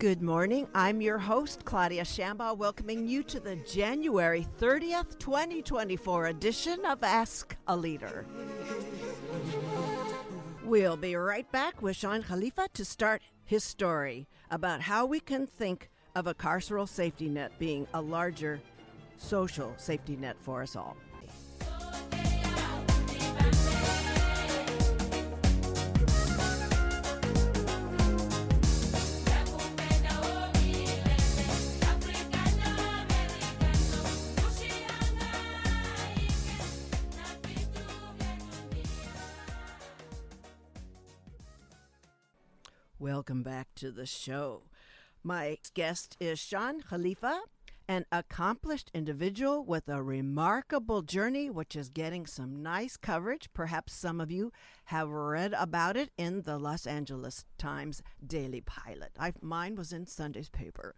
Good morning. I'm your host, Claudia Shambaugh, welcoming you to the January 30th, 2024 edition of Ask a Leader. We'll be right back with Shawn Khalifa to start his story about how we can think of a carceral safety net being a larger social safety net for us all. Welcome back to the show. My guest is Shawn Khalifa, an accomplished individual with a remarkable journey, which is getting some nice coverage. Perhaps some of you have read about it in the Los Angeles Times Daily Pilot. Mine was in Sunday's paper.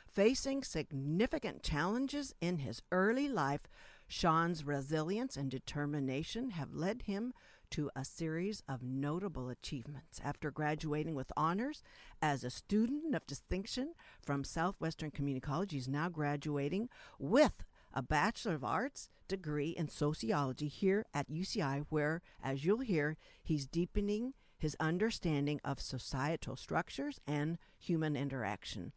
Facing significant challenges in his early life, Shawn's resilience and determination have led him to a series of notable achievements. After graduating with honors as a student of distinction from Southwestern Community College, he's now graduating with a Bachelor of Arts degree in sociology here at UCI, where, as you'll hear, he's deepening his understanding of societal structures and human interaction.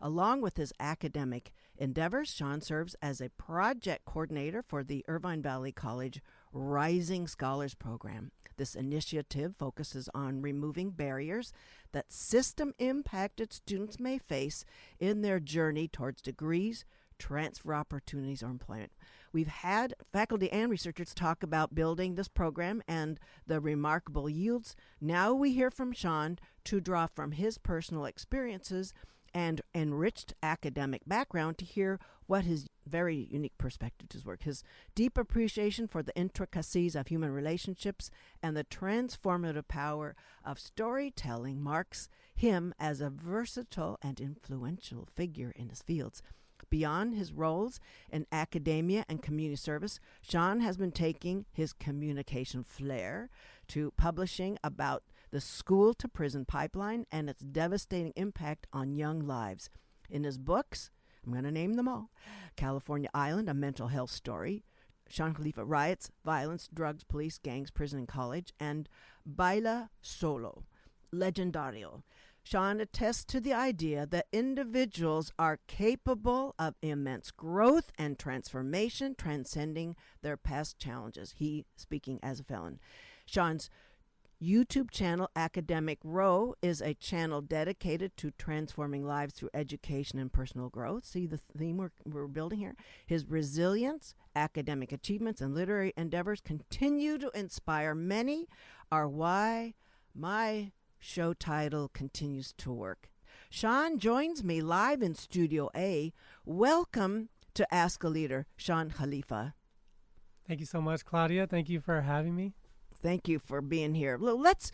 Along with his academic endeavors, Shawn serves as a project coordinator for the Irvine Valley College Rising Scholars Program. This initiative focuses on removing barriers that system-impacted students may face in their journey towards degrees, transfer opportunities, or employment. We've had faculty and researchers talk about building this program and the remarkable yields. Now we hear from Shawn to draw from his personal experiences and enriched academic background to hear what his very unique perspective to his work, his deep appreciation for the intricacies of human relationships and the transformative power of storytelling marks him as a versatile and influential figure in his fields. Beyond his roles in academia and community service, Shawn has been taking his communication flair to publishing about the school-to-prison pipeline and its devastating impact on young lives. In his books, I'm going to name them all: California Island, A Mental Health Story, Shawn Khalifa, Riots, Violence, Drugs, Police, Gangs, Prison, and College, and Baila Solo, Legendario. Shawn attests to the idea that individuals are capable of immense growth and transformation, transcending their past challenges. He speaking as a felon. Shawn's YouTube channel, Academic Row, is a channel dedicated to transforming lives through education and personal growth. See the theme we're building here? His resilience, academic achievements, and literary endeavors continue to inspire many, are why my show title continues to work. Shawn joins me live in Studio A. Welcome to Ask a Leader, Shawn Khalifa. Thank you so much, Claudia. Thank you for having me. Thank you for being here. Let's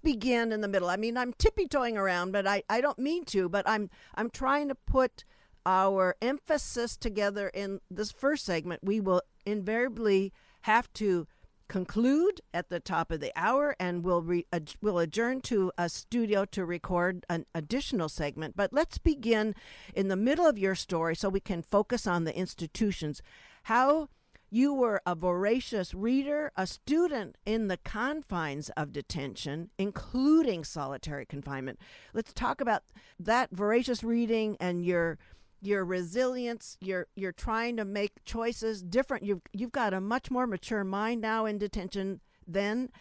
begin in the middle. I mean, I'm tippy-toeing around, but I don't mean to, but I'm trying to put our emphasis together in this first segment. We will invariably have to conclude at the top of the hour, and we'll adjourn to a studio to record an additional segment. But let's begin in the middle of your story so we can focus on the institutions. How you were a voracious reader, a student in the confines of detention, including solitary confinement. Let's talk about that voracious reading and your resilience. You're trying to make choices different. You've got a much more mature mind now in detention then.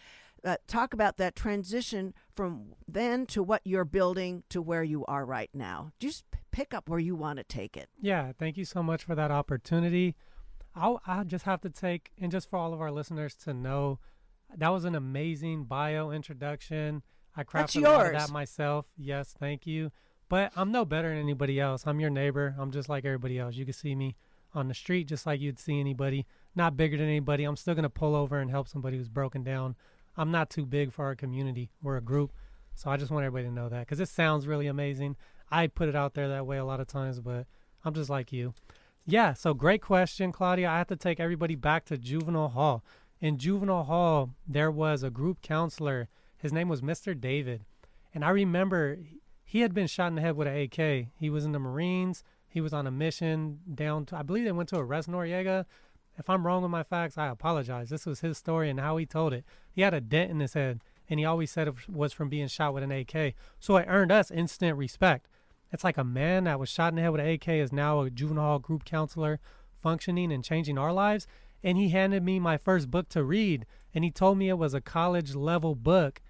Talk about that transition from then to what you're building to where you are right now. Just pick up where you want to take it. Yeah, thank you so much for that opportunity. I'll just have to take, and just for all of our listeners to know, that was an amazing bio introduction. I crafted a lot of that myself. Yes, thank you. But I'm no better than anybody else. I'm your neighbor. I'm just like everybody else. You can see me on the street just like you'd see anybody. Not bigger than anybody. I'm still going to pull over and help somebody who's broken down. I'm not too big for our community. We're a group. So I just want everybody to know that, because it sounds really amazing. I put it out there that way a lot of times, but I'm just like you. Yeah, so great question, Claudia. I have to take everybody back to juvenile hall. In juvenile hall, there was a group counselor. His name was Mr. David. And I remember he had been shot in the head with an AK. He was in the Marines. He was on a mission down to, I believe they went to arrest Noriega. If I'm wrong with my facts, I apologize. This was his story and how he told it. He had a dent in his head, and he always said it was from being shot with an AK. So it earned us instant respect. It's like a man that was shot in the head with an AK is now a juvenile hall group counselor functioning and changing our lives. And he handed me my first book to read, and he told me it was a college-level book.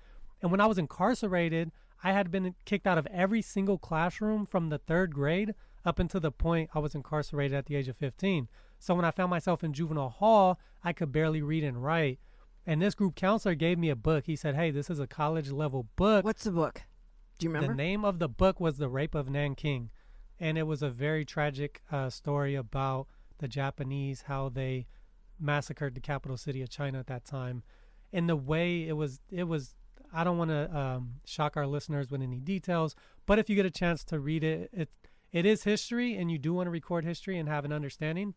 And when I was incarcerated, I had been kicked out of every single classroom from the 3rd grade up until the point I was incarcerated at the age of 15. So when I found myself in juvenile hall, I could barely read and write. And this group counselor gave me a book. He said, hey, this is a college-level book. What's the book? Do you remember? The name of the book was The Rape of Nanking. And it was a very tragic story about the Japanese, how they massacred the capital city of China at that time. And the way it was, I don't want to shock our listeners with any details, but if you get a chance to read it, it is history, and you do want to record history and have an understanding.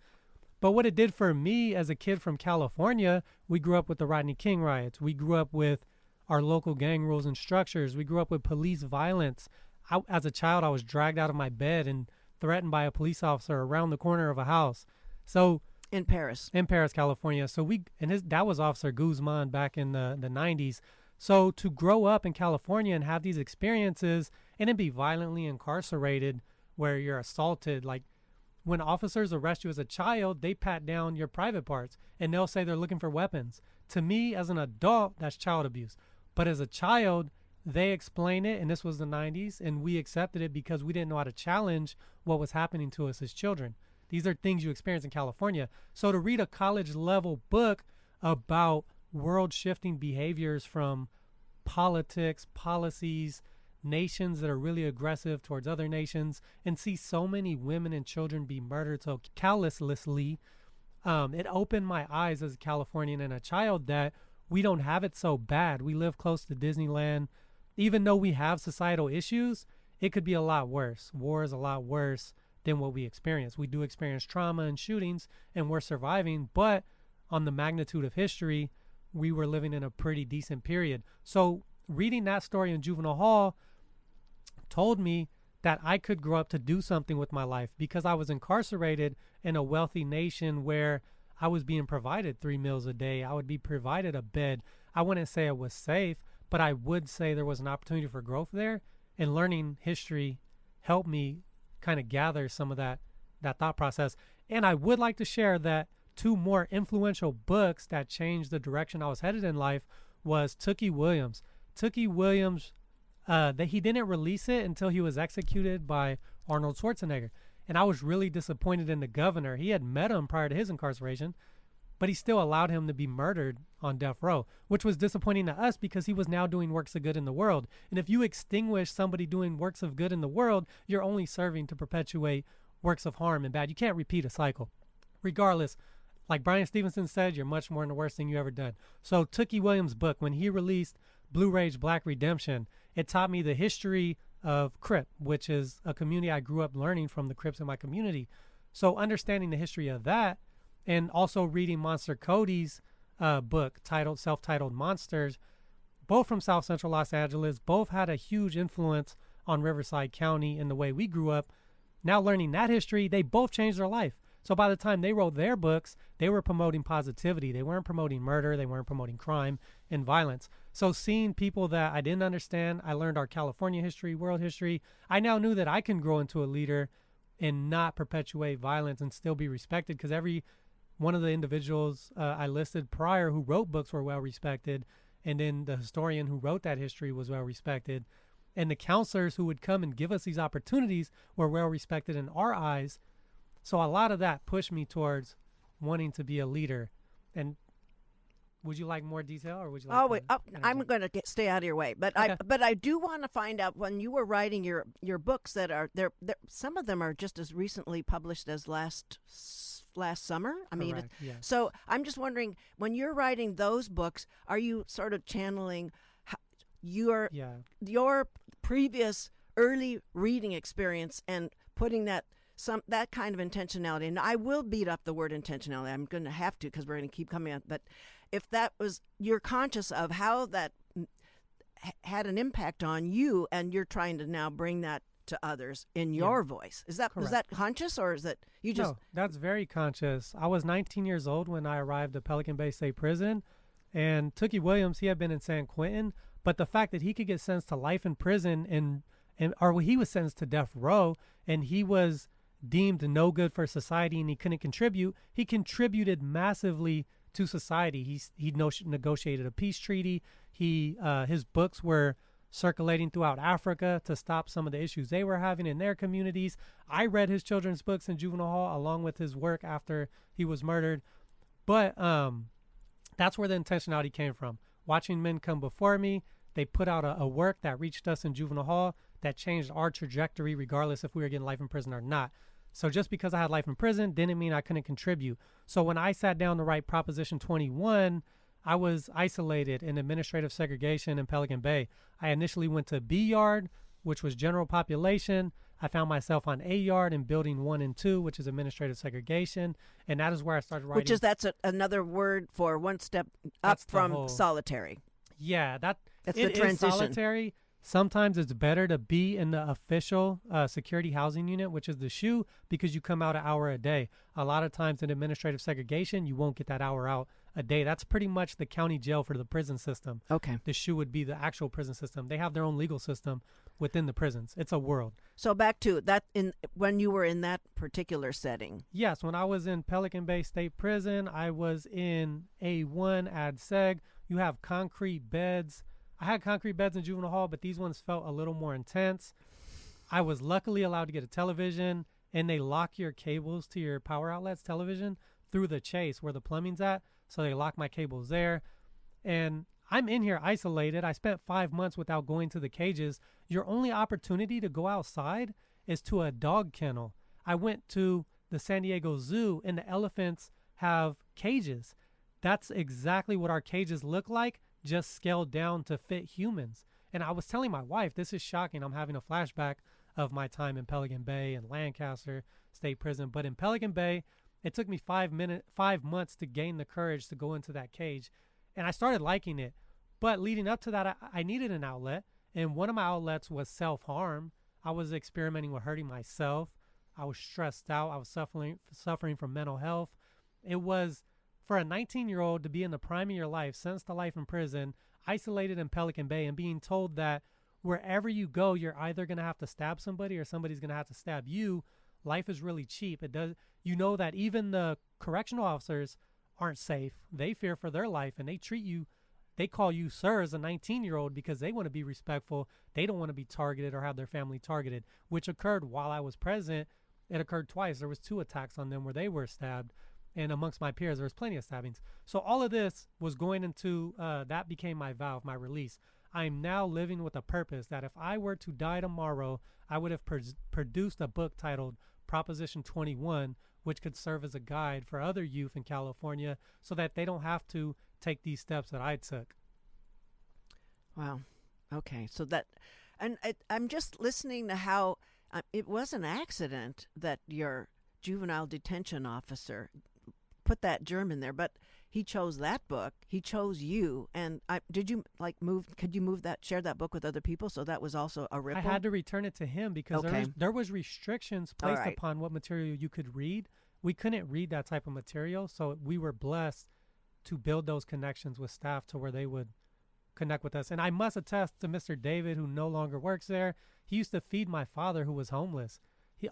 But what it did for me as a kid from California, we grew up with the Rodney King riots. We grew up with our local gang rules and structures. We grew up with police violence. As a child, I was dragged out of my bed and threatened by a police officer around the corner of a house. So in Paris, California. So that was Officer Guzman back in the 90s. So to grow up in California and have these experiences and then be violently incarcerated where you're assaulted, like when officers arrest you as a child, they pat down your private parts and they'll say they're looking for weapons. To me, as an adult, that's child abuse. But as a child, they explain it, and this was the 90s, and we accepted it because we didn't know how to challenge what was happening to us as children. These are things you experience in California. So to read a college-level book about world-shifting behaviors from politics, policies, nations that are really aggressive towards other nations, and see so many women and children be murdered so callously, it opened my eyes as a Californian and a child that we don't have it so bad. We live close to Disneyland. Even though we have societal issues, it could be a lot worse. War is a lot worse than what we experience. We do experience trauma and shootings, and we're surviving, but on the magnitude of history, we were living in a pretty decent period. So reading that story in juvenile hall told me that I could grow up to do something with my life because I was incarcerated in a wealthy nation where I was being provided 3 meals a day. I would be provided a bed. I wouldn't say it was safe, but I would say there was an opportunity for growth there, and learning history helped me kind of gather some of that thought process. And I would like to share that 2 more influential books that changed the direction I was headed in life was Tookie Williams. Tookie Williams, that he didn't release it until he was executed by Arnold Schwarzenegger. And I was really disappointed in the governor. He had met him prior to his incarceration, but he still allowed him to be murdered on death row, which was disappointing to us because he was now doing works of good in the world. And if you extinguish somebody doing works of good in the world, you're only serving to perpetuate works of harm and bad. You can't repeat a cycle. Regardless, like Brian Stevenson said, you're much more than the worst thing you ever done. So Tookie Williams' book, when he released Blue Rage Black Redemption, it taught me the history of Crip, which is a community I grew up learning from the Crips in my community. So understanding the history of that, and also reading Monster Cody's book self-titled Monsters, both from South Central Los Angeles, both had a huge influence on Riverside County and the way we grew up. Now learning that history, they both changed their life. So by the time they wrote their books, they were promoting positivity. They weren't promoting murder. They weren't promoting crime and violence. So seeing people that I didn't understand, I learned our California history, world history. I now knew that I can grow into a leader and not perpetuate violence and still be respected, because every one of the individuals I listed prior who wrote books were well respected. And then the historian who wrote that history was well respected. And the counselors who would come and give us these opportunities were well respected in our eyes. So a lot of that pushed me towards wanting to be a leader. And would you like more detail, or would you like? I'm going to stay out of your way, but okay. I do want to find out, when you were writing your books that are there, some of them are just as recently published as last summer. I mean, yes. So I'm just wondering, when you're writing those books, are you sort of channeling your previous early reading experience and putting that kind of intentionality? And I will beat up the word intentionality. I'm going to have to, because we're going to keep coming on. But if that was, you're conscious of how that had an impact on you, and you're trying to now bring that to others in your voice. Was that conscious, or is that you just? No, that's very conscious. I was 19 years old when I arrived at Pelican Bay State Prison, and Tookie Williams, he had been in San Quentin, but the fact that he could get sentenced to life in prison or he was sentenced to death row, and he was deemed no good for society and he couldn't contribute, he contributed massively to society. He negotiated a peace treaty. His books were circulating throughout Africa to stop some of the issues they were having in their communities. I read his children's books in juvenile hall along with his work after he was murdered. But that's where the intentionality came from. Watching men come before me, they put out a work that reached us in juvenile hall that changed our trajectory regardless if we were getting life in prison or not. So just because I had life in prison didn't mean I couldn't contribute. So when I sat down to write Proposition 21, I was isolated in administrative segregation in Pelican Bay. I initially went to B Yard, which was general population. I found myself on A Yard in building 1 and 2, which is administrative segregation. And that is where I started writing. That's another word for one step up from solitary. Yeah, that's the transition. Is solitary. Sometimes it's better to be in the official security housing unit, which is the SHU, because you come out an hour a day. A lot of times in administrative segregation, you won't get that hour out a day. That's pretty much the county jail for the prison system. Okay. The SHU would be the actual prison system. They have their own legal system within the prisons. It's a world. So back to that, when you were in that particular setting. Yes, when I was in Pelican Bay State Prison, I was in A1 Ad Seg. You have concrete beds. I had concrete beds in juvenile hall, but these ones felt a little more intense. I was luckily allowed to get a television, and they lock your cables to your power outlets television through the chase where the plumbing's at. So they lock my cables there. And I'm in here isolated. I spent 5 months without going to the cages. Your only opportunity to go outside is to a dog kennel. I went to the San Diego Zoo, and the elephants have cages. That's exactly what our cages look like, just scaled down to fit humans. And I was telling my wife, this is shocking. I'm having a flashback of my time in Pelican Bay and Lancaster State Prison. But in Pelican Bay, it took me 5 months to gain the courage to go into that cage. And I started liking it. But leading up to that, I needed an outlet. And one of my outlets was self-harm. I was experimenting with hurting myself. I was stressed out. I was suffering from mental health. It was, for a 19-year-old to be in the prime of your life, sentenced to life in prison, isolated in Pelican Bay, and being told that wherever you go, you're either going to have to stab somebody or somebody's going to have to stab you. Life is really cheap. You know that even the correctional officers aren't safe. They fear for their life, and they call you sir as a 19-year-old because they want to be respectful. They don't want to be targeted or have their family targeted, which occurred while I was present. It occurred twice. There was 2 attacks on them where they were stabbed. And amongst my peers, there was plenty of stabbings. So all of this was going into, that became my vow, my release. I am now living with a purpose that if I were to die tomorrow, I would have produced a book titled Proposition 21, which could serve as a guide for other youth in California so that they don't have to take these steps that I took. Wow. Okay. So I'm just listening to how it was an accident that your juvenile detention officer put that germ in there, but he chose that book. He chose you. And could you share that book with other people? So that was also a ripple. I had to return it to him because there was restrictions placed upon what material you could read. We couldn't read that type of material. So we were blessed to build those connections with staff to where they would connect with us. And I must attest to Mr. David, who no longer works there. He used to feed my father, who was homeless.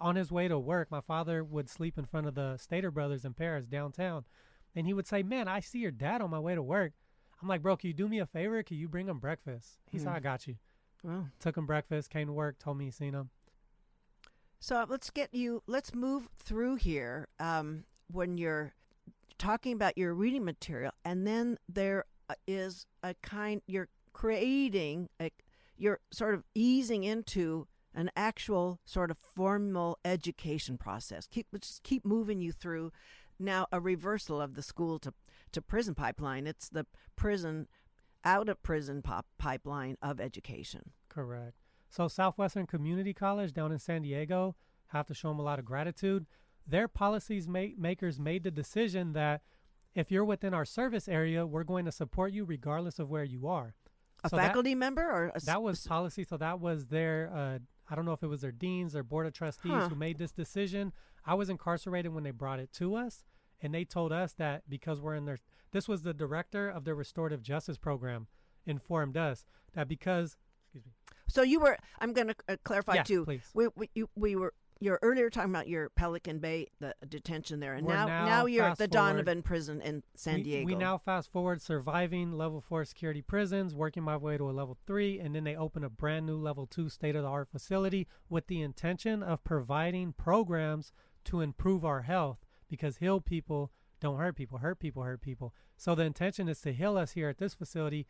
On his way to work, my father would sleep in front of the Stater Brothers in Paris downtown. And he would say, man, I see your dad on my way to work. I'm like, bro, can you do me a favor? Can you bring him breakfast? He said, I got you. Wow. Took him breakfast, came to work, told me he seen him. So let's move through here when you're talking about your reading material. And then there is you're creating, you're sort of easing into an actual sort of formal education process. Keep moving you through now a reversal of the school to prison pipeline. It's the prison out of prison pipeline of education. Correct. So Southwestern Community College down in San Diego, have to show them a lot of gratitude. Their policies makers made the decision that if you're within our service area, we're going to support you regardless of where you are. A faculty member or that was policy. So that was their I don't know if it was their deans or board of trustees who made this decision. I was incarcerated when they brought it to us, and they told us that because we're in this was the director of their restorative justice program informed us that because, excuse me. So you were, I'm going to clarify too. Please. We were, you're earlier talking about your Pelican Bay, the detention there, and now you're at the Donovan prison in San Diego. We now fast forward, surviving level 4 security prisons, working my way to a level 3, and then they open a brand new level 2 state-of-the-art facility with the intention of providing programs to improve our health, because heal people don't hurt people, hurt people hurt people. So the intention is to heal us here at this facility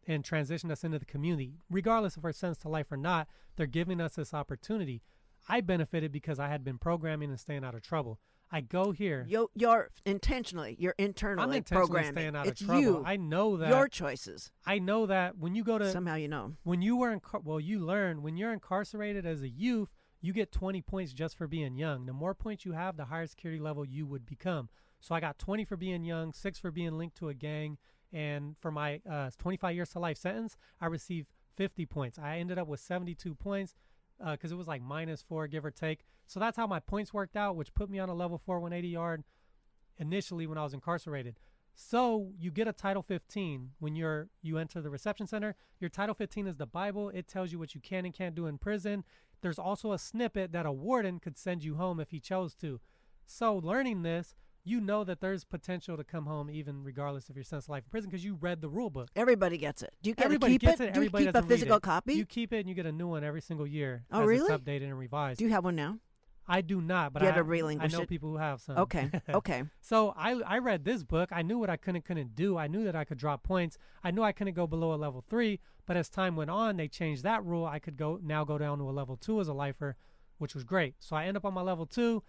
and transition us into the community. Regardless of our sentence to life or not, they're giving us this opportunity. I benefited because I had been programming and staying out of trouble. I go here. You're internally I'm intentionally programming. Staying out it's of trouble. You, I know that. Your choices. I know that when you go to... Somehow you know. When you were... you learn. When you're incarcerated as a youth, you get 20 points just for being young. The more points you have, the higher security level you would become. So I got 20 for being young, 6 for being linked to a gang, and for my 25 years to life sentence, I received 50 points. I ended up with 72 points because it was like -4, give or take. So that's how my points worked out, which put me on a level 4 180 yard initially when I was incarcerated. So you get a Title 15 when you enter the reception center. Your Title 15 is the Bible. It tells you what you can and can't do in prison. There's also a snippet that a warden could send you home if he chose to. So learning this, you know that there's potential to come home even regardless of your sentence to life in prison because you read the rule book. Everybody gets it. Do you get Everybody keep gets it? it. Do you Everybody keep a doesn't read physical it. copy? You keep it and you get a new one every single year Oh, as really? it's updated and revised. Do you have one now? I do not, but You had to I relinquish know it? people who have some. Okay. Okay. So I read this book. I knew what I couldn't do. I knew that I could drop points. I knew I couldn't go below a level 3, but as time went on, they changed that rule. I could go down to a level 2 as a lifer, which was great. So I end up on my level 2.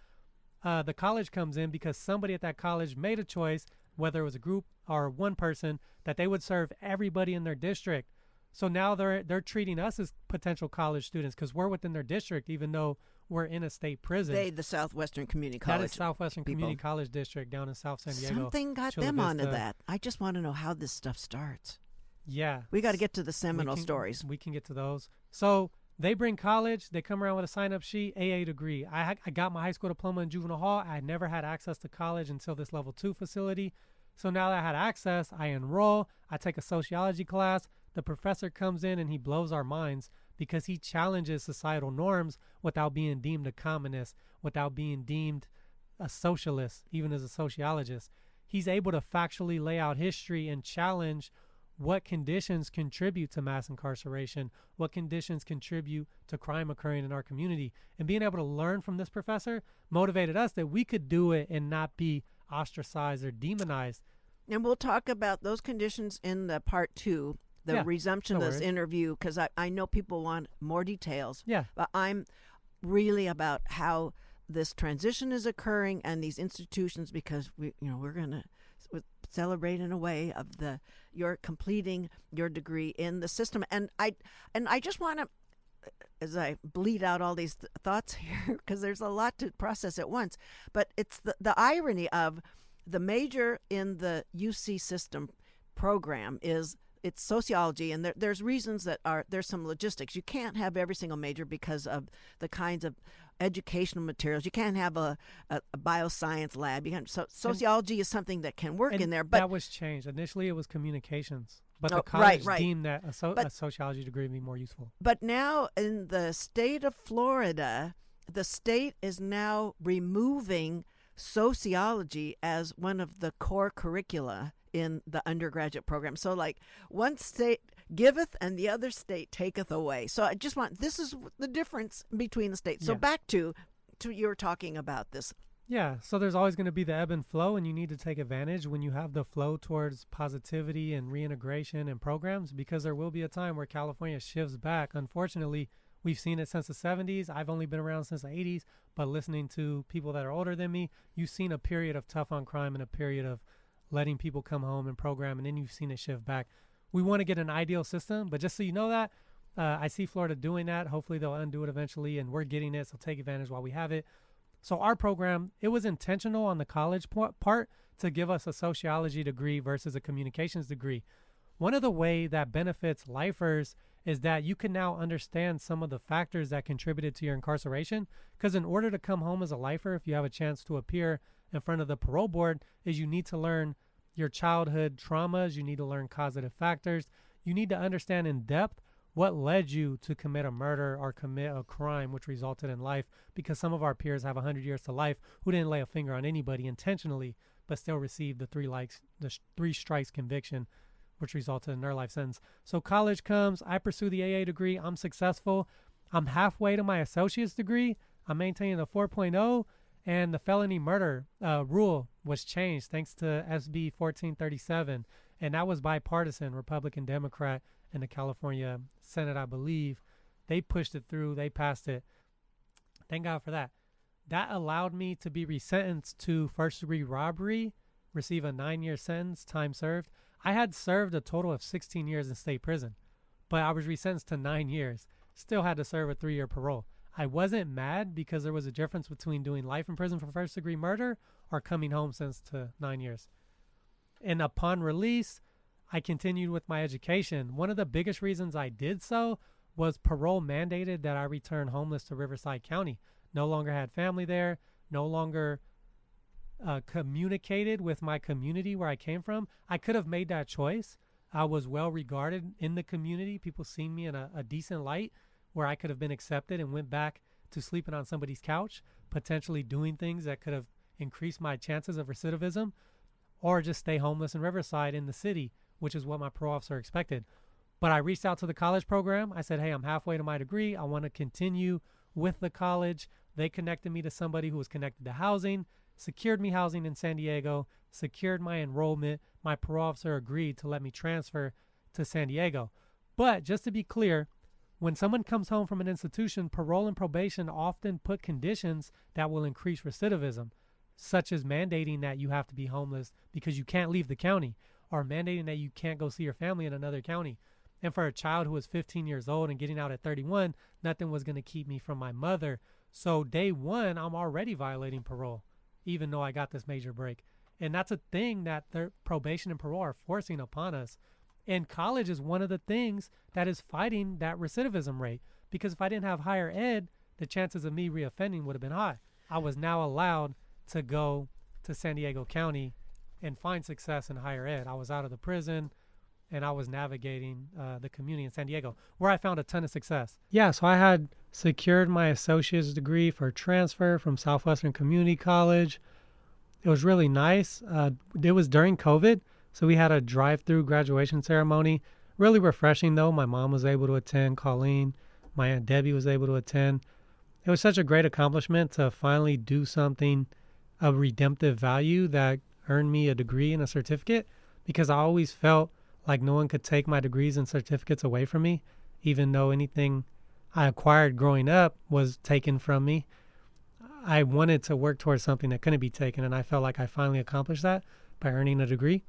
The college comes in because somebody at that college made a choice, whether it was a group or one person, that they would serve everybody in their district. So now they're treating us as potential college students because we're within their district, even though we're in a state prison. The Southwestern Community College. That is Southwestern people. Community College District down in South San Diego. Something got Chula them onto Vista. that. I just want to know how this stuff starts. Yeah. We got to get to the Seminole stories. We can get to those. So they bring college. They come around with a sign-up sheet, AA degree. I got my high school diploma in juvenile hall. I never had access to college until this level 2 facility. So now that I had access, I enroll. I take a sociology class. The professor comes in and he blows our minds because he challenges societal norms without being deemed a communist, without being deemed a socialist, even as a sociologist. He's able to factually lay out history and challenge what conditions contribute to mass incarceration, what conditions contribute to crime occurring in our community. And being able to learn from this professor motivated us that we could do it and not be ostracized or demonized. And we'll talk about those conditions in the part 2, the resumption of this interview, because I know people want more details. Yeah. But I'm really about how this transition is occurring and these institutions, because we're going to celebrate in a way of you're completing your degree in the system. And I just want to, as I bleed out all these thoughts here, because there's a lot to process at once, but it's the irony of the major in the UC system program is it's sociology, and there's reasons that there's some logistics. You can't have every single major because of the kinds of educational materials. You can't have a bioscience lab. Sociology is something that can work in there. But that was changed. Initially, it was communications. But the college deemed that a sociology degree would be more useful. But now in the state of Florida, the state is now removing sociology as one of the core curricula in the undergraduate program. So like one state giveth and the other state taketh away. So I just this is the difference between the states. So back to you were talking about this. Yeah, so there's always going to be the ebb and flow, and you need to take advantage when you have the flow towards positivity and reintegration and programs, because there will be a time where California shifts back. Unfortunately, we've seen it since the 70s. I've only been around since the 80s, but listening to people that are older than me, you've seen a period of tough on crime and a period of letting people come home and program, and then you've seen it shift back. We want to get an ideal system, but just so you know that, I see Florida doing that. Hopefully they'll undo it eventually, and we're getting it, so take advantage while we have it. So our program, it was intentional on the college part to give us a sociology degree versus a communications degree. one of the way that benefits lifers is that you can now understand some of the factors that contributed to your incarceration. Because in order to come home as a lifer, if you have a chance to appear in front of the parole board, is you need to learn your childhood traumas. You need to learn causative factors. You need to understand in depth what led you to commit a murder or commit a crime which resulted in life, because some of our peers have 100 years to life who didn't lay a finger on anybody intentionally, but still received the three strikes conviction, which resulted in their life sentence. So college comes, I pursue the AA degree, I'm successful. I'm halfway to my associate's degree. I'm maintaining a 4.0, and the felony murder rule was changed thanks to SB 1437, and that was bipartisan, Republican, Democrat, in the California Senate, I believe. They pushed it through. They passed it. Thank God for that. That allowed me to be resentenced to first-degree robbery, receive a 9-year sentence, time served. I had served a total of 16 years in state prison, but I was resentenced to 9 years. Still had to serve a 3-year parole. I wasn't mad because there was a difference between doing life in prison for first-degree murder or coming home sentenced to 9 years. And upon release, I continued with my education. One of the biggest reasons I did so was parole mandated that I return homeless to Riverside County. No longer had family there, no longer communicated with my community where I came from. I could have made that choice. I was well regarded in the community. People seen me in a decent light where I could have been accepted and went back to sleeping on somebody's couch, potentially doing things that could have increased my chances of recidivism, or just stay homeless in Riverside in the city, which is what my parole officer expected. But I reached out to the college program. I said, hey, I'm halfway to my degree. I want to continue with the college. They connected me to somebody who was connected to housing, secured me housing in San Diego, secured my enrollment. My parole officer agreed to let me transfer to San Diego. But just to be clear, when someone comes home from an institution, parole and probation often put conditions that will increase recidivism, such as mandating that you have to be homeless because you can't leave the county, or mandating that you can't go see your family in another county. And for a child who was 15 years old and getting out at 31, nothing was going to keep me from my mother. So day one, I'm already violating parole, even though I got this major break. And that's a thing that their probation and parole are forcing upon us. And college is one of the things that is fighting that recidivism rate. Because if I didn't have higher ed, the chances of me reoffending would have been high. I was now allowed to go to San Diego County and find success in higher ed. I was out of the prison, and I was navigating the community in San Diego, where I found a ton of success. Yeah, so I had secured my associate's degree for transfer from Southwestern Community College. It was really nice. It was during COVID, so we had a drive-through graduation ceremony. Really refreshing, though. My mom was able to attend. Colleen, my Aunt Debbie was able to attend. It was such a great accomplishment to finally do something of redemptive value that earned me a degree and a certificate, because I always felt like no one could take my degrees and certificates away from me, even though anything I acquired growing up was taken from me. I wanted to work towards something that couldn't be taken, and I felt like I finally accomplished that by earning a degree.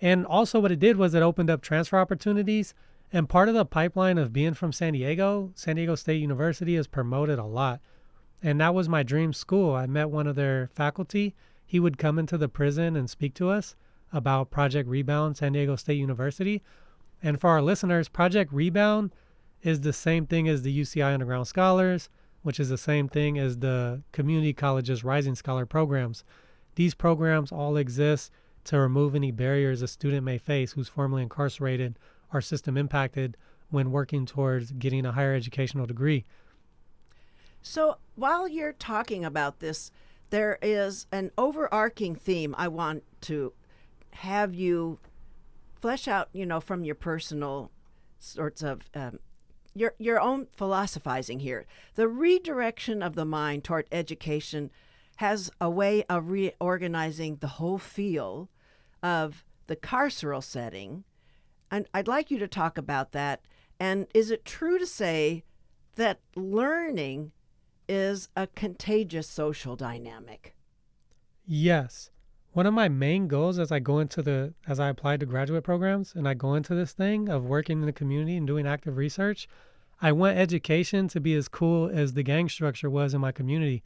And also what it did was it opened up transfer opportunities, and part of the pipeline of being from San Diego State University is promoted a lot. And that was my dream school. I met one of their faculty. He would come into the prison and speak to us about Project Rebound, San Diego State University. And for our listeners, Project Rebound is the same thing as the UCI Underground Scholars, which is the same thing as the community college's Rising Scholar programs. These programs all exist to remove any barriers a student may face who's formerly incarcerated or system impacted when working towards getting a higher educational degree. So while you're talking about this, there is an overarching theme I want to have you flesh out, from your personal sorts of your own philosophizing here. The redirection of the mind toward education has a way of reorganizing the whole field of the carceral setting. And I'd like you to talk about that. And is it true to say that learning is a contagious social dynamic? Yes. One of my main goals as I apply to graduate programs and I go into this thing of working in the community and doing active research, I want education to be as cool as the gang structure was in my community.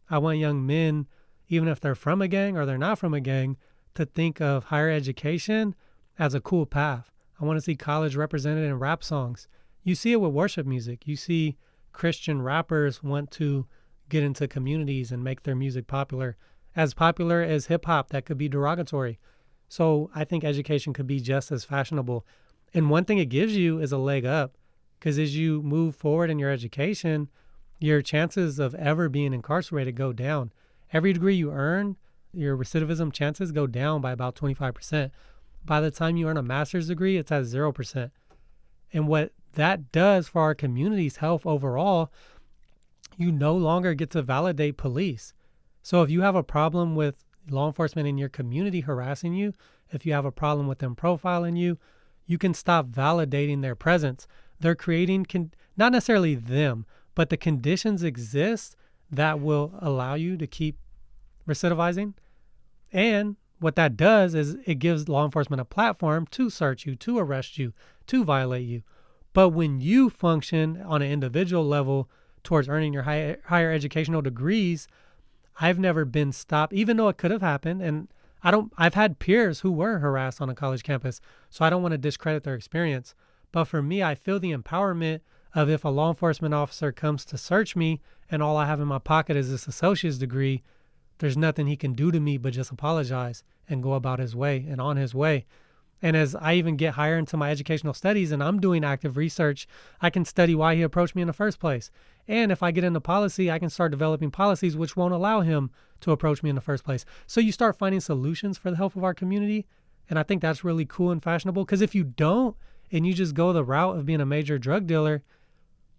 I want young men, even if they're from a gang or they're not from a gang, to think of higher education as a cool path. I want to see college represented in rap songs. You see it with worship music. You see Christian rappers want to get into communities and make their music popular as hip hop. That could be derogatory. So I think education could be just as fashionable. And one thing it gives you is a leg up, because as you move forward in your education, your chances of ever being incarcerated go down. Every degree you earn, your recidivism chances go down by about 25%. By the time you earn a master's degree, it's at 0%. And what that does for our community's health overall, you no longer get to validate police. So if you have a problem with law enforcement in your community harassing you, if you have a problem with them profiling you, you can stop validating their presence. They're creating, not necessarily them, but the conditions exist that will allow you to keep recidivizing. And what that does is it gives law enforcement a platform to search you, to arrest you, to violate you. But when you function on an individual level towards earning your higher educational degrees, I've never been stopped, even though it could have happened. And I've had peers who were harassed on a college campus, so I don't want to discredit their experience. But for me, I feel the empowerment of if a law enforcement officer comes to search me and all I have in my pocket is this associate's degree, there's nothing he can do to me but just apologize and go about his way and on his way. And as I even get higher into my educational studies and I'm doing active research, I can study why he approached me in the first place. And if I get into policy, I can start developing policies which won't allow him to approach me in the first place. So you start finding solutions for the health of our community. And I think that's really cool and fashionable, because if you don't and you just go the route of being a major drug dealer,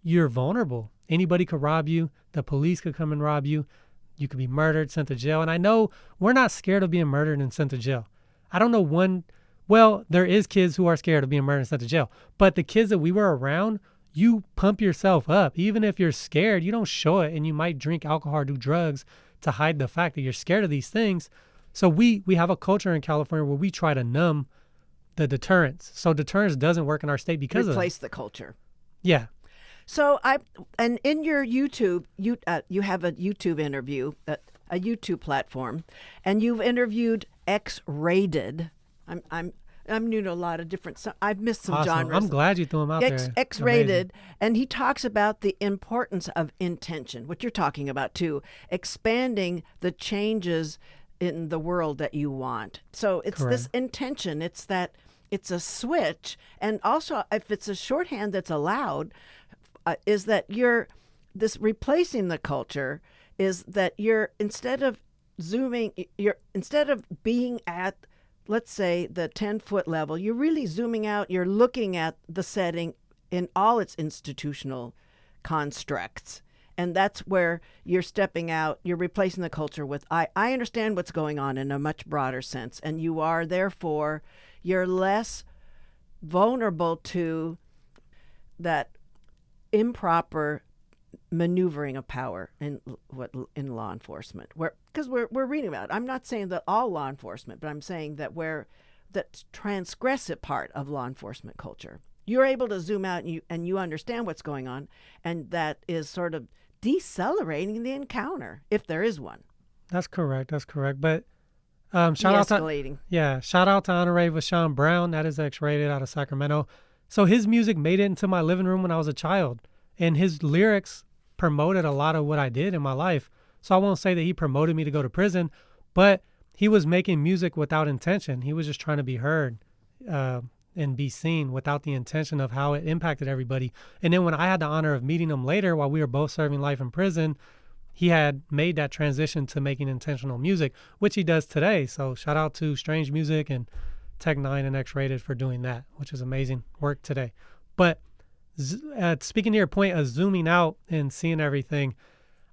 you're vulnerable. Anybody could rob you. The police could come and rob you. You could be murdered, sent to jail. And I know we're not scared of being murdered and sent to jail. I don't know well, there is kids who are scared of being murdered and sent to jail. But the kids that we were around, you pump yourself up. Even if you're scared, you don't show it, and you might drink alcohol or do drugs to hide the fact that you're scared of these things. So we have a culture in California where we try to numb the deterrence. So deterrence doesn't work in our state because of replace the culture. Yeah. So and in your YouTube, you have a YouTube interview, a YouTube platform, and you've interviewed X-rated. I'm new to a lot of different. I've missed some genres. I'm glad you threw him out there. X-rated, and he talks about the importance of intention, what you're talking about too, expanding the changes in the world that you want. So it's Correct. this intention. It's a switch, and also if it's a shorthand that's allowed, is that replacing the culture is that instead of being at, let's say, the 10-foot level, you're really zooming out. You're looking at the setting in all its institutional constructs. And that's where you're stepping out. You're replacing the culture with, I understand what's going on in a much broader sense. And you are, therefore, you're less vulnerable to that improper maneuvering of power in law enforcement, because we're reading about it. I'm not saying that all law enforcement, but I'm saying that that transgressive part of law enforcement culture, you're able to zoom out and you understand what's going on, and that is sort of decelerating the encounter if there is one. That's correct. But shout out to Honorable Sean Brown. That is X-rated out of Sacramento. So his music made it into my living room when I was a child, and his lyrics promoted a lot of what I did in my life. So I won't say that he promoted me to go to prison, but he was making music without intention. He was just trying to be heard and be seen without the intention of how it impacted everybody. And then when I had the honor of meeting him later while we were both serving life in prison, he had made that transition to making intentional music, which he does today. So shout out to Strange Music and Tech 9 and X-Rated for doing that, which is amazing work today. But speaking to your point of zooming out and seeing everything,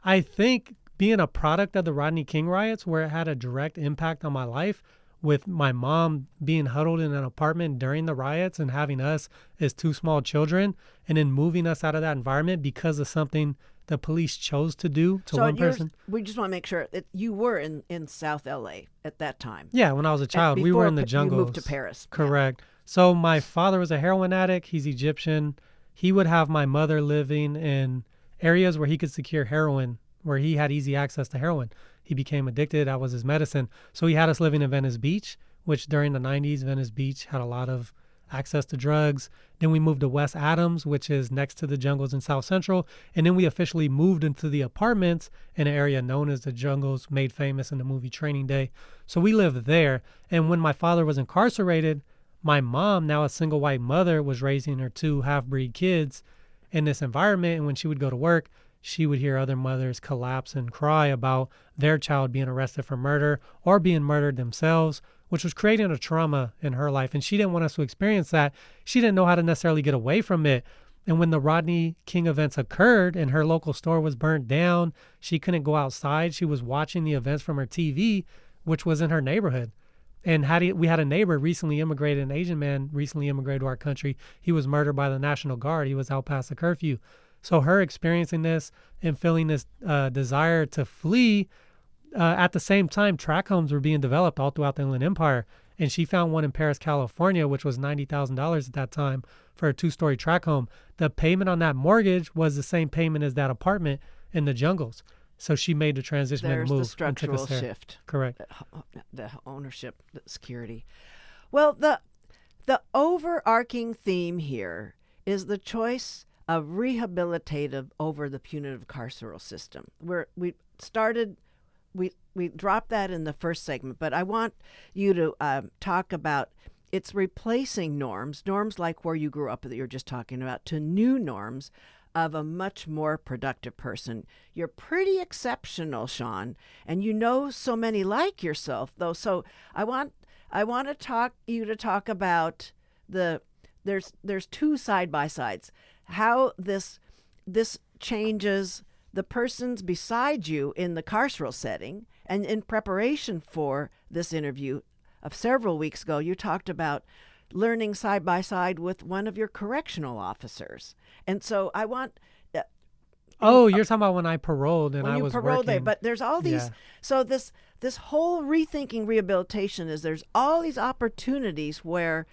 I think being a product of the Rodney King riots, where it had a direct impact on my life, with my mom being huddled in an apartment during the riots and having us as two small children, and then moving us out of that environment because of something the police chose to do to one person. We just want to make sure that you were in South LA at that time. Yeah, when I was a child, we were in the jungles. You moved to Paris. Correct. Yeah. So my father was a heroin addict. He's Egyptian. He would have my mother living in areas where he could secure heroin, where he had easy access to heroin. He became addicted. That was his medicine. So he had us living in Venice Beach, which during the 90s, Venice Beach had a lot of access to drugs. Then we moved to West Adams, which is next to the jungles in South Central. And then we officially moved into the apartments in an area known as the Jungles, made famous in the movie Training Day. So we lived there. And when my father was incarcerated, my mom, now a single white mother, was raising her 2 half-breed kids in this environment. And when she would go to work, she would hear other mothers collapse and cry about their child being arrested for murder or being murdered themselves, which was creating a trauma in her life. And she didn't want us to experience that. She didn't know how to necessarily get away from it. And when the Rodney King events occurred and her local store was burnt down, she couldn't go outside. She was watching the events from her TV, which was in her neighborhood. And we had a neighbor recently immigrated, an Asian man recently immigrated to our country. He was murdered by the National Guard. He was out past the curfew. So her experiencing this and feeling this desire to flee, at the same time, tract homes were being developed all throughout the Inland Empire. And she found one in Paris, California, which was $90,000 at that time for a 2-story tract home. The payment on that mortgage was the same payment as that apartment in the Jungles. So she made the transition and move. There's the structural shift. Correct. The ownership, the security. Well, the overarching theme here is the choice of rehabilitative over the punitive carceral system. We dropped that in the first segment, but I want you to talk about it's replacing norms like where you grew up that you're just talking about, to new norms of a much more productive person. You're pretty exceptional, Shawn, and you know so many like yourself, though. So I want to talk about there's 2 side-by-sides. How this changes the persons beside you in the carceral setting. And in preparation for this interview of several weeks ago, you talked about learning side by side with one of your correctional officers. And so I want... you're talking about when I paroled and when I you was paroled working. there. But there's all these... Yeah. So this whole rethinking rehabilitation is there's all these opportunities where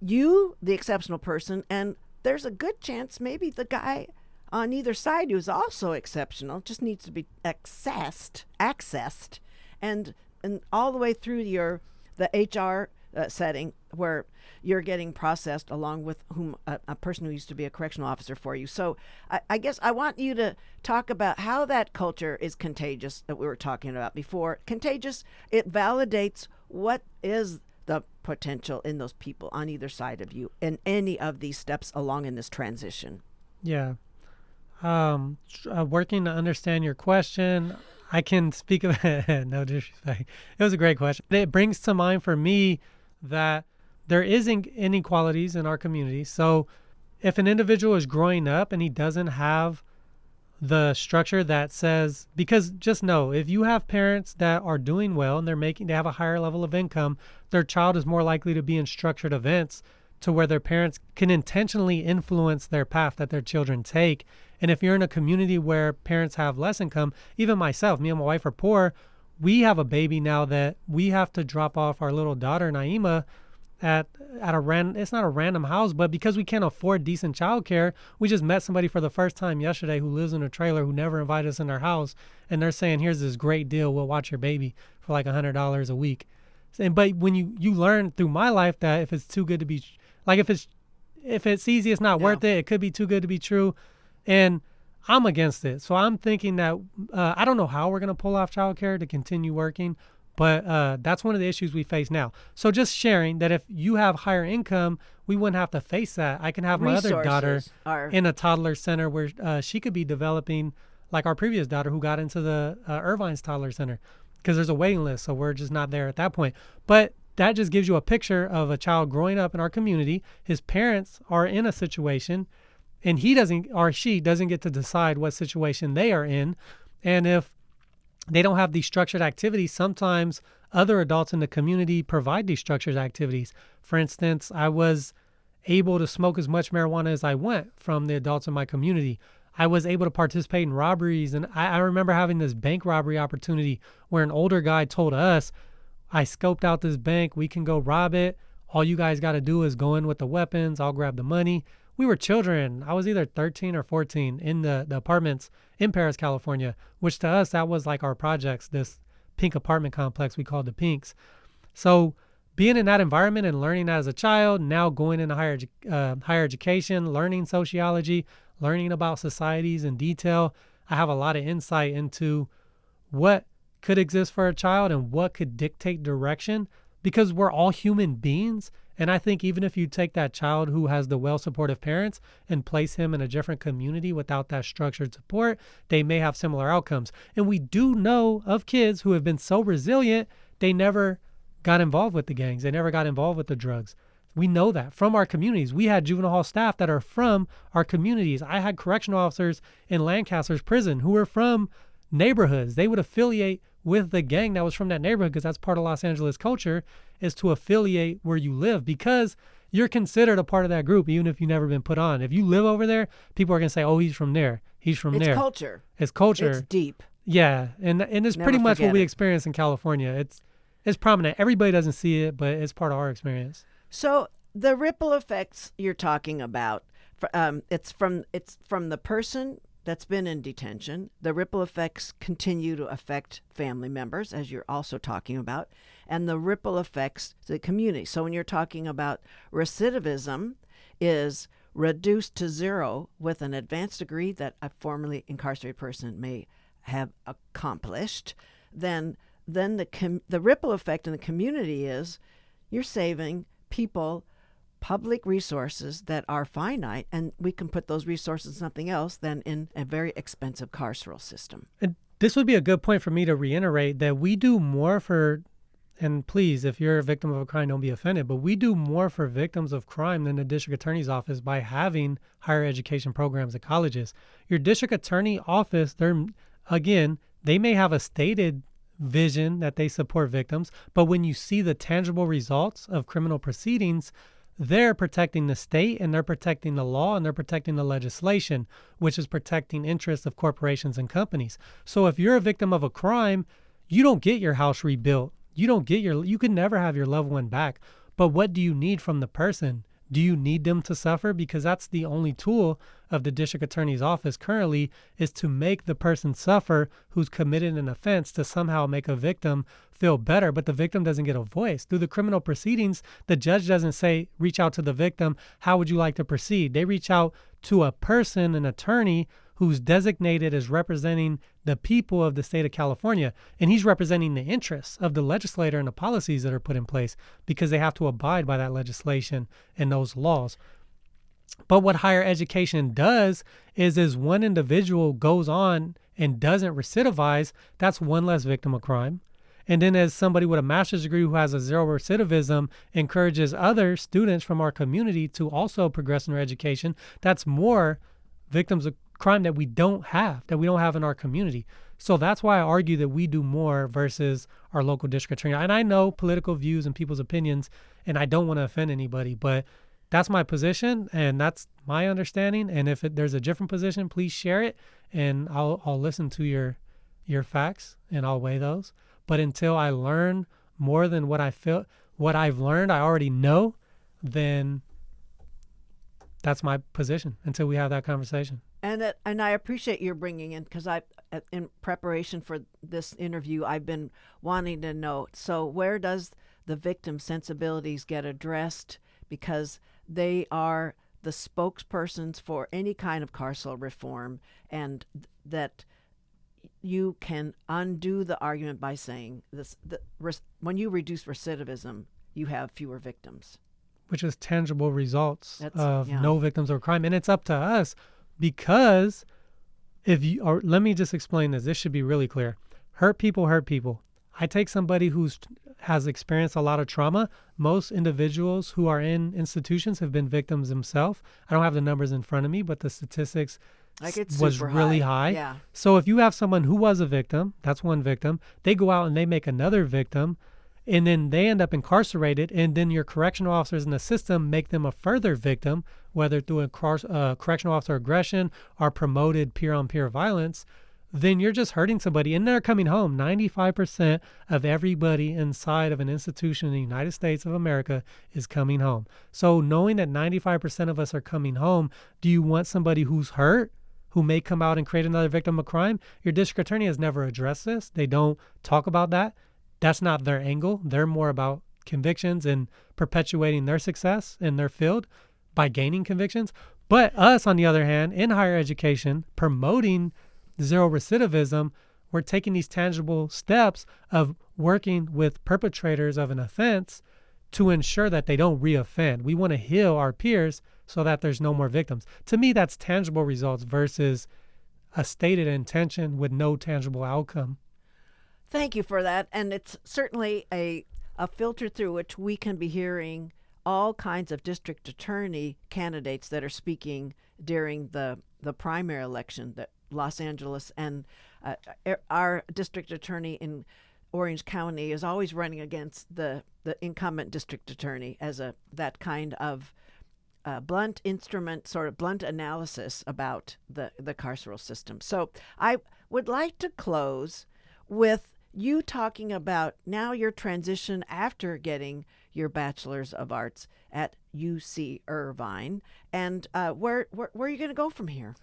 you, the exceptional person, and there's a good chance maybe the guy on either side who's also exceptional just needs to be accessed, and all the way through the HR setting where you're getting processed along with a person who used to be a correctional officer for you. So I guess I want you to talk about how that culture is contagious that we were talking about before. Contagious, it validates what is the potential in those people on either side of you in any of these steps along in this transition. Yeah. Working to understand your question, I can speak of no disrespect. It was a great question. It brings to mind for me that there is inequalities in our community. So if an individual is growing up and he doesn't have the structure that says, because just know, if you have parents that are doing well and they have a higher level of income, their child is more likely to be in structured events to where their parents can intentionally influence their path that their children take. And if you're in a community where parents have less income, even myself, me and my wife are poor, we have a baby now that we have to drop off our little daughter, Naima, at it's not a random house, but because we can't afford decent childcare, we just met somebody for the first time yesterday who lives in a trailer who never invited us in their house. And they're saying, here's this great deal. We'll watch your baby for like $100 a week. But when you learn through my life that if it's too good to be, like if it's easy, it's not worth it. It could be too good to be true. And I'm against it. So I'm thinking that I don't know how we're going to pull off childcare to continue working, but that's one of the issues we face now. So just sharing that if you have higher income, we wouldn't have to face that. I can have my other daughter in a toddler center where she could be developing like our previous daughter who got into the Irvine's Toddler Center because there's a waiting list. So we're just not there at that point. But that just gives you a picture of a child growing up in our community. His parents are in a situation and he doesn't, or she doesn't get to decide what situation they are in. And if they don't have these structured activities, sometimes other adults in the community provide these structured activities. For instance, I was able to smoke as much marijuana as I want from the adults in my community. I was able to participate in robberies. And I remember having this bank robbery opportunity where an older guy told us, I scoped out this bank. We can go rob it. All you guys got to do is go in with the weapons. I'll grab the money. We were children. I was either 13 or 14 in the apartments in Paris, California, which to us, that was like our projects, this pink apartment complex we called the Pinks. So being in that environment and learning that as a child, now going into higher education, learning sociology, learning about societies in detail, I have a lot of insight into what could exist for a child and what could dictate direction, because we're all human beings. And I think even if you take that child who has the well-supportive parents and place him in a different community without that structured support, they may have similar outcomes. And we do know of kids who have been so resilient, they never got involved with the gangs. They never got involved with the drugs. We know that from our communities. We had juvenile hall staff that are from our communities. I had correctional officers in Lancaster's prison who were from neighborhoods. They would affiliate with the gang that was from that neighborhood, because that's part of Los Angeles culture, is to affiliate where you live, because you're considered a part of that group even if you've never been put on. If you live over there, people are going to say, oh, he's from there. He's from there. It's culture. It's culture. It's deep. Yeah. And it's Never pretty much what we forget it. experience in California. It's prominent. Everybody doesn't see it, but it's part of our experience. So the ripple effects you're talking about, it's from the person that's been in detention. The ripple effects continue to affect family members, as you're also talking about, and the ripple effects to the community. So when you're talking about recidivism is reduced to zero with an advanced degree that a formerly incarcerated person may have accomplished, then the ripple effect in the community is you're saving people public resources that are finite, and we can put those resources in something else than in a very expensive carceral system. And this would be a good point for me to reiterate that we do more for, and please, if you're a victim of a crime, don't be offended, but we do more for victims of crime than the district attorney's office by having higher education programs at colleges. Your district attorney office, they may have a stated vision that they support victims, but when you see the tangible results of criminal proceedings, they're protecting the state, and they're protecting the law, and they're protecting the legislation, which is protecting interests of corporations and companies. So if you're a victim of a crime, you don't get your house rebuilt. You can never have your loved one back. But what do you need from the person? Do you need them to suffer? Because that's the only tool of the district attorney's office currently, is to make the person suffer who's committed an offense, to somehow make a victim feel better. But the victim doesn't get a voice. Through the criminal proceedings, the judge doesn't say, reach out to the victim, how would you like to proceed? They reach out to a person, an attorney, who's designated as representing the people of the state of California. And he's representing the interests of the legislator and the policies that are put in place, because they have to abide by that legislation and those laws. But what higher education does is as one individual goes on and doesn't recidivize, that's one less victim of crime. And then as somebody with a master's degree who has a zero recidivism encourages other students from our community to also progress in their education, that's more victims of crime that we don't have in our community. So that's why I argue that we do more versus our local district attorney. And I know political views and people's opinions, and I don't want to offend anybody, but that's my position, and that's my understanding. And if there's a different position, please share it, and I'll listen to your facts, and I'll weigh those. But until I learn more than what I've learned, I already know, then that's my position until we have that conversation. And I appreciate your bringing in, because in preparation for this interview, I've been wanting to know, so where does the victim sensibilities get addressed? Because they are the spokespersons for any kind of carceral reform, and that you can undo the argument by saying when you reduce recidivism, you have fewer victims. Which is tangible results of no victims of crime. And it's up to us, because let me just explain this. This should be really clear. Hurt people hurt people. I take somebody who has experienced a lot of trauma. Most individuals who are in institutions have been victims themselves. I don't have the numbers in front of me, but the statistics was really high. Yeah. So if you have someone who was a victim, that's one victim, they go out and they make another victim, and then they end up incarcerated, and then your correctional officers in the system make them a further victim, whether through a correctional officer aggression or promoted peer-on-peer violence, then you're just hurting somebody, and they're coming home. 95% of everybody inside of an institution in the United States of America is coming home. So knowing that 95% of us are coming home, do you want somebody who's hurt, who may come out and create another victim of crime? Your district attorney has never addressed this. They don't talk about that. That's not their angle. They're more about convictions and perpetuating their success in their field by gaining convictions. But us, on the other hand, in higher education, promoting zero recidivism, we're taking these tangible steps of working with perpetrators of an offense to ensure that they don't reoffend. We want to heal our peers so that there's no more victims. To me, that's tangible results versus a stated intention with no tangible outcome. Thank you for that. And it's certainly a filter through which we can be hearing all kinds of district attorney candidates that are speaking during the primary election that Los Angeles and our district attorney in Orange County is always running against the incumbent district attorney as that kind of blunt instrument, sort of blunt analysis about the carceral system. So I would like to close with you talking about now your transition after getting your Bachelor's of Arts at UC Irvine, and where are you going to go from here?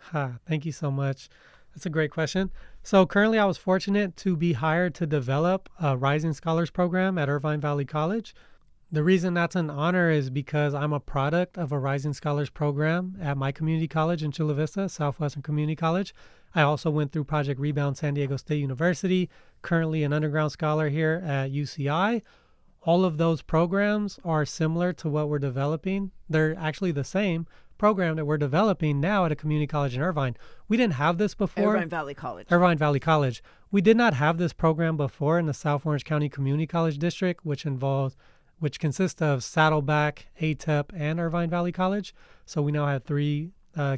Thank you so much. That's a great question. So currently I was fortunate to be hired to develop a Rising Scholars program at Irvine Valley College. The reason that's an honor is because I'm a product of a Rising Scholars program at my community college in Chula Vista, Southwestern Community College. I also went through Project Rebound San Diego State University, currently an underground scholar here at UCI. All of those programs are similar to what we're developing. They're actually the same program that we're developing now at a community college in Irvine. We didn't have this before. Irvine Valley College. Irvine Valley College. We did not have this program before in the South Orange County Community College District, which consists of Saddleback, ATEP, and Irvine Valley College. So we now have 3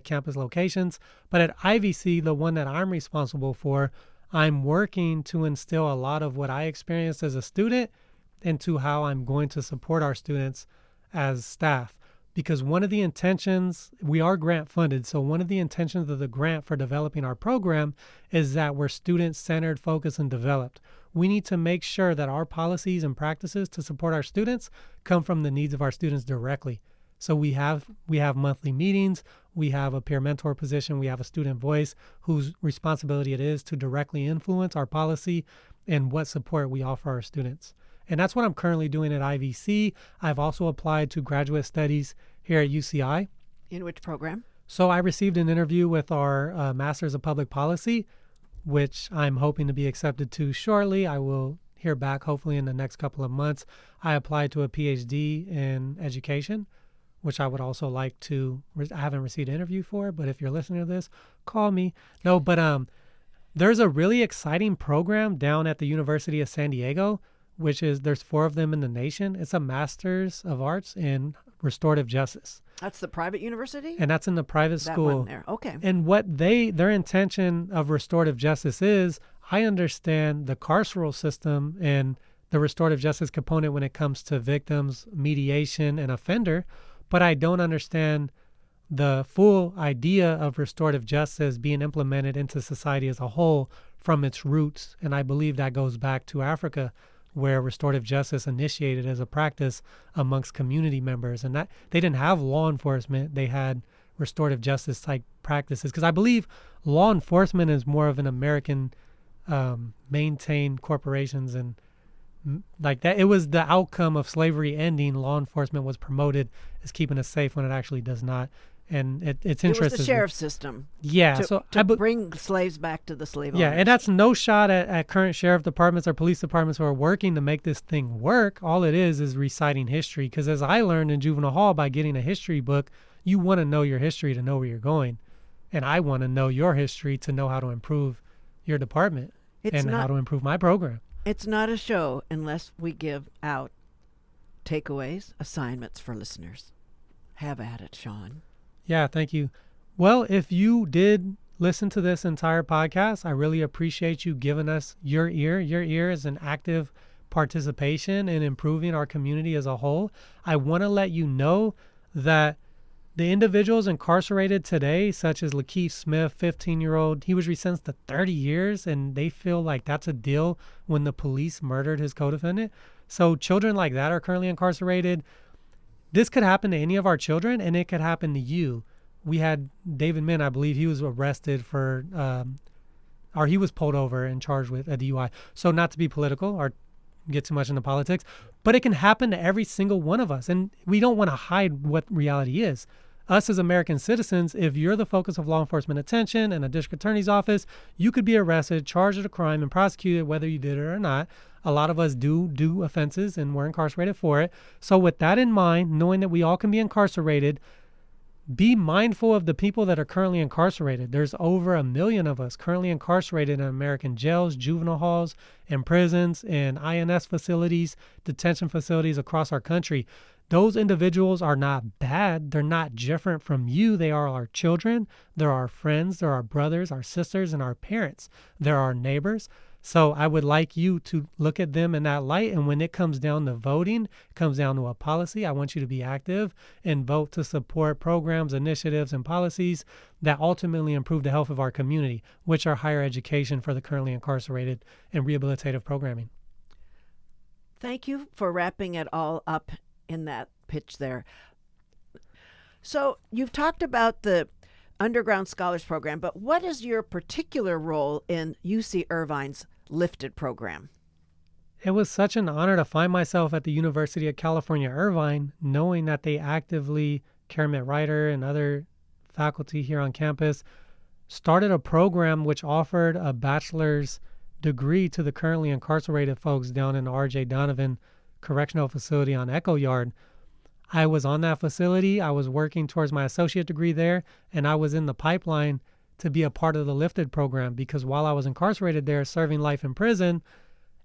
campus locations. But at IVC, the one that I'm responsible for, I'm working to instill a lot of what I experienced as a student into how I'm going to support our students as staff. Because one of the intentions, we are grant funded, so one of the intentions of the grant for developing our program is that we're student-centered, focused, and developed. We need to make sure that our policies and practices to support our students come from the needs of our students directly. So we have monthly meetings, we have a peer mentor position, we have a student voice whose responsibility it is to directly influence our policy and what support we offer our students. And that's what I'm currently doing at IVC. I've also applied to graduate studies here at UCI. In which program? So I received an interview with our Masters of Public Policy, which I'm hoping to be accepted to shortly. I will hear back hopefully in the next couple of months. I applied to a PhD in education, which I would also like to. I haven't received an interview for, but if you're listening to this, call me. No, but there's a really exciting program down at the University of San Diego, which is, there's 4 of them in the nation. It's a Master's of Arts in Restorative Justice. That's the private university? And that's in the private school. That one there. Okay. And what their intention of restorative justice is, I understand the carceral system and the restorative justice component when it comes to victims, mediation, and offender, but I don't understand the full idea of restorative justice being implemented into society as a whole from its roots. And I believe that goes back to Africa, where restorative justice initiated as a practice amongst community members. And that they didn't have law enforcement, they had restorative justice type practices. Because I believe law enforcement is more of an American maintained corporations and like that. It was the outcome of slavery ending. Law enforcement was promoted as keeping us safe when it actually does not. And it's interesting. It was the sheriff's system. Yeah. To bring slaves back to the slave owners. Yeah, and that's no shot at current sheriff departments or police departments who are working to make this thing work. All it is reciting history. Because as I learned in juvenile hall by getting a history book, you want to know your history to know where you're going. And I want to know your history to know how to improve your department how to improve my program. It's not a show unless we give out takeaways, assignments for listeners. Have at it, Shawn. Yeah, thank you. Well, if you did listen to this entire podcast, I really appreciate you giving us your ear. Your ear is an active participation in improving our community as a whole. I want to let you know that the individuals incarcerated today, such as Lakeith Smith, 15-year-old, he was sentenced to 30 years, and they feel like that's a deal when the police murdered his co-defendant. So children like that are currently incarcerated. This could happen to any of our children, and it could happen to you. We had David Min, I believe he was arrested or he was pulled over and charged with a DUI. So not to be political, our get too much into politics, but it can happen to every single one of us. And we don't want to hide what reality is. Us as American citizens, if you're the focus of law enforcement attention and a district attorney's office, you could be arrested, charged with a crime, and prosecuted whether you did it or not. A lot of us do offenses, and we're incarcerated for it. So with that in mind, knowing that we all can be incarcerated, be mindful of the people that are currently incarcerated. There's over 1 million of us currently incarcerated in American jails, juvenile halls, and prisons, and INS facilities, detention facilities across our country. Those individuals are not bad. They're not different from you. They are our children. They're our friends. They're our brothers, our sisters, and our parents. They're our neighbors. So I would like you to look at them in that light. And when it comes down to voting, it comes down to a policy, I want you to be active and vote to support programs, initiatives, and policies that ultimately improve the health of our community, which are higher education for the currently incarcerated and rehabilitative programming. Thank you for wrapping it all up in that pitch there. So you've talked about the Underground Scholars Program, but what is your particular role in UC Irvine's Lifted program? It was such an honor to find myself at the University of California, Irvine, knowing that they actively, Kermit Ryder and other faculty here on campus, started a program which offered a bachelor's degree to the currently incarcerated folks down in the R.J. Donovan Correctional Facility on Echo Yard. I was on that facility. I was working towards my associate degree there, and I was in the pipeline to be a part of the Lifted program because while I was incarcerated there serving life in prison,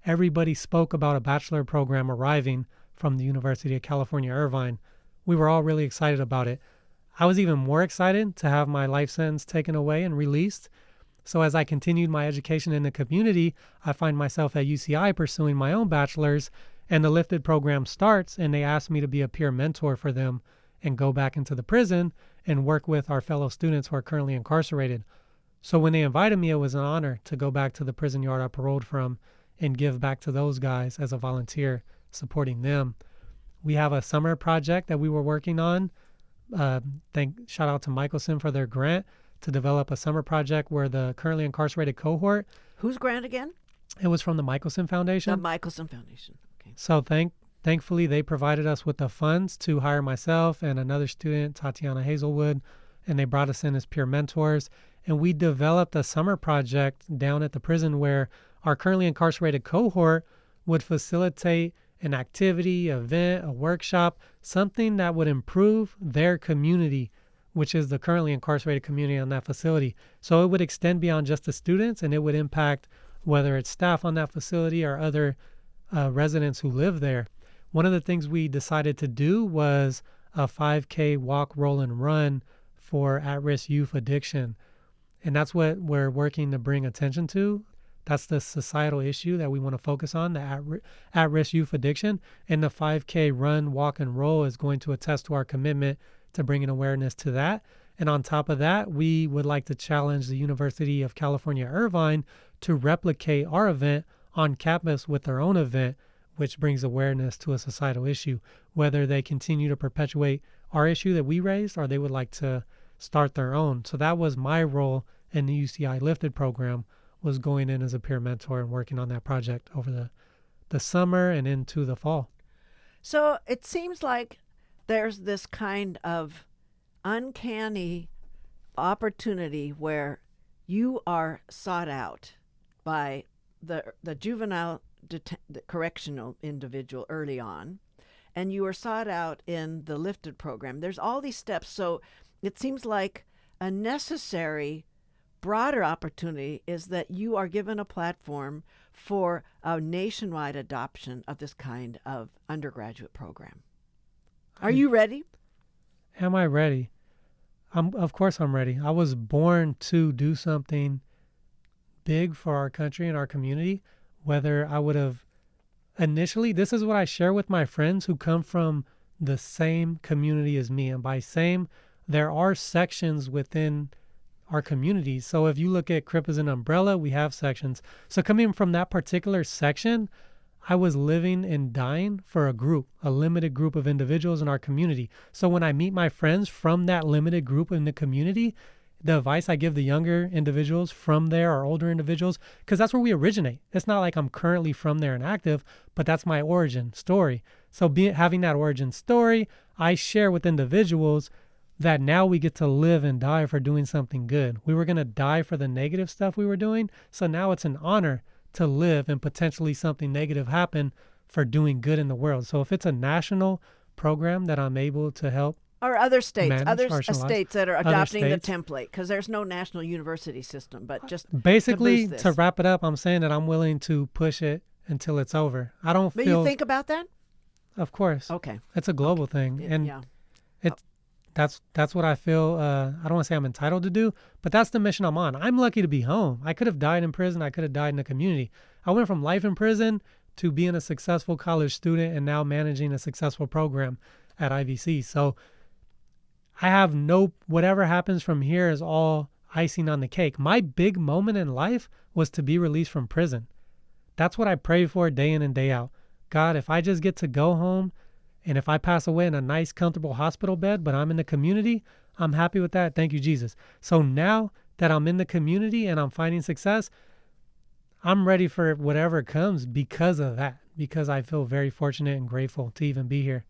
everybody spoke about a bachelor program arriving from the University of California, Irvine. We were all really excited about it. I was even more excited to have my life sentence taken away and released. So as I continued my education in the community, I find myself at UCI pursuing my own bachelor's, and the Lifted program starts, and they asked me to be a peer mentor for them and go back into the prison and work with our fellow students who are currently incarcerated. So when they invited me, it was an honor to go back to the prison yard I paroled from and give back to those guys as a volunteer, supporting them. We have a summer project that we were working on. Shout out to Michelson for their grant to develop a summer project where the currently incarcerated cohort. Whose grant again? It was from the Michelson Foundation. The Michelson Foundation. Okay. So thankfully, they provided us with the funds to hire myself and another student, Tatiana Hazelwood, and they brought us in as peer mentors. And we developed a summer project down at the prison where our currently incarcerated cohort would facilitate an activity, event, a workshop, something that would improve their community, which is the currently incarcerated community on that facility. So it would extend beyond just the students, and it would impact whether it's staff on that facility or other residents who live there. One of the things we decided to do was a 5K walk, roll, and run for at-risk youth addiction. And that's what we're working to bring attention to. That's the societal issue that we want to focus on, the at-risk youth addiction. And the 5K run, walk, and roll is going to attest to our commitment to bringing awareness to that. And on top of that, we would like to challenge the University of California, Irvine to replicate our event on campus with their own event, which brings awareness to a societal issue, whether they continue to perpetuate our issue that we raised or they would like to start their own. So that was my role in the UCI Lifted program, was going in as a peer mentor and working on that project over the summer and into the fall. So it seems like there's this kind of uncanny opportunity where you are sought out by the juvenile the correctional individual early on, and you are sought out in the Lifted program. There's all these steps. So it seems like a necessary broader opportunity is that you are given a platform for a nationwide adoption of this kind of undergraduate program. Are you ready? Am I ready? Of course I'm ready. I was born to do something big for our country and our community. Whether I would have initially, this is what I share with my friends who come from the same community as me. And by same, there are sections within our community. So if you look at CRIP as an umbrella, we have sections. So coming from that particular section, I was living and dying for a limited group of individuals in our community. So when I meet my friends from that limited group in the community, the advice I give the younger individuals from there or older individuals, because that's where we originate. It's not like I'm currently from there and active, but that's my origin story. So having that origin story, I share with individuals that now we get to live and die for doing something good. We were going to die for the negative stuff we were doing. So now it's an honor to live and potentially something negative happen for doing good in the world. So if it's a national program that I'm able to help, or other states, other states that are adopting the template, because there's no national university system, but just basically to wrap it up, I'm saying that I'm willing to push it until it's over. I don't but feel. You think about that? Of course. Okay. It's a global thing, and that's what I feel. I don't want to say I'm entitled to do, but that's the mission I'm on. I'm lucky to be home. I could have died in prison. I could have died in the community. I went from life in prison to being a successful college student and now managing a successful program at IVC. So I have whatever happens from here is all icing on the cake. My big moment in life was to be released from prison. That's what I pray for day in and day out. God, if I just get to go home and if I pass away in a nice, comfortable hospital bed, but I'm in the community, I'm happy with that. Thank you, Jesus. So now that I'm in the community and I'm finding success, I'm ready for whatever comes because of that, because I feel very fortunate and grateful to even be here.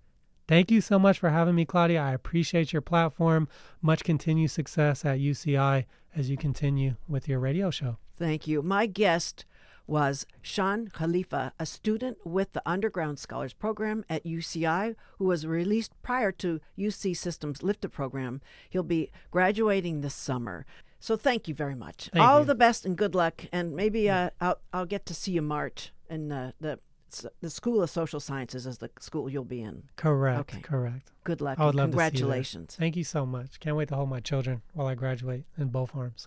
Thank you so much for having me, Claudia. I appreciate your platform. Much continued success at UCI as you continue with your radio show. Thank you. My guest was Shawn Khalifa, a student with the Underground Scholars Program at UCI, who was released prior to UC System's Lifted program. He'll be graduating this summer. So thank you very much. All the best and good luck. And maybe I'll get to see you march in the School of Social Sciences is the school you'll be in. Correct. Okay. Correct. Good luck. I would love congratulations. To see you there. Thank you so much. Can't wait to hold my children while I graduate in both arms.